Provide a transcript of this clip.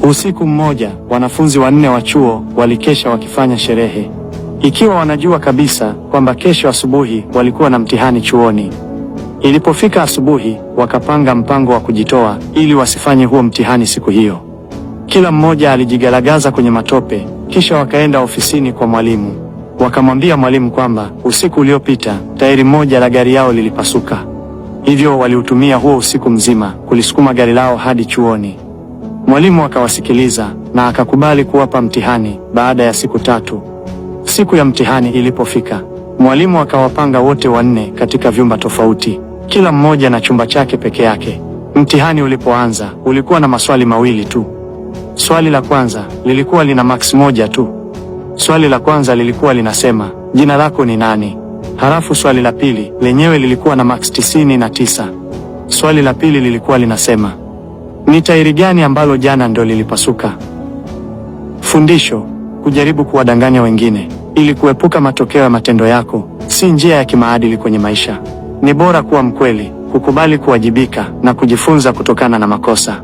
Usiku mmoja, wanafunzi 4 wa chuo walikesha wakifanya sherehe, ikiwa wanajua kabisa kwamba kesho asubuhi walikuwa na mtihani chuoni. Ilipofika asubuhi, wakapanga mpango wa kujitoa ili wasifanye huo mtihani siku hiyo. Kila mmoja alijigalagaza kwenye matope, kisha wakaenda ofisini kwa mwalimu. Wakamwambia mwalimu kwamba usiku uliopita tairi moja la gari yao lilipasuka. Hivyo waliutumia huo usiku mzima kulisukuma gari lao hadi chuoni. Mwalimu akawasikiliza na akakubali kuwapa mtihani baada ya siku 3. Siku ya mtihani ilipofika, mwalimu akawapanga wote 4 katika vyumba tofauti, kila mmoja na chumba chake peke yake. Mtihani ulipoanza, ulikuwa na maswali mawili tu. Swali la kwanza lilikuwa lina max 1 tu. Swali la kwanza lilikuwa linasema, jina lako ni nani? Halafu swali la pili lenyewe lilikuwa na max 99. Swali la pili lilikuwa linasema, ni tairi gani ambalo jana ndo lilipasuka? Fundisho: kujaribu kuwadanganya wengine ili kuepuka matokeo ya matendo yako si njia ya kimaadili kwenye maisha. Ni bora kuwa mkweli, kukubali kuwajibika na kujifunza kutokana na makosa.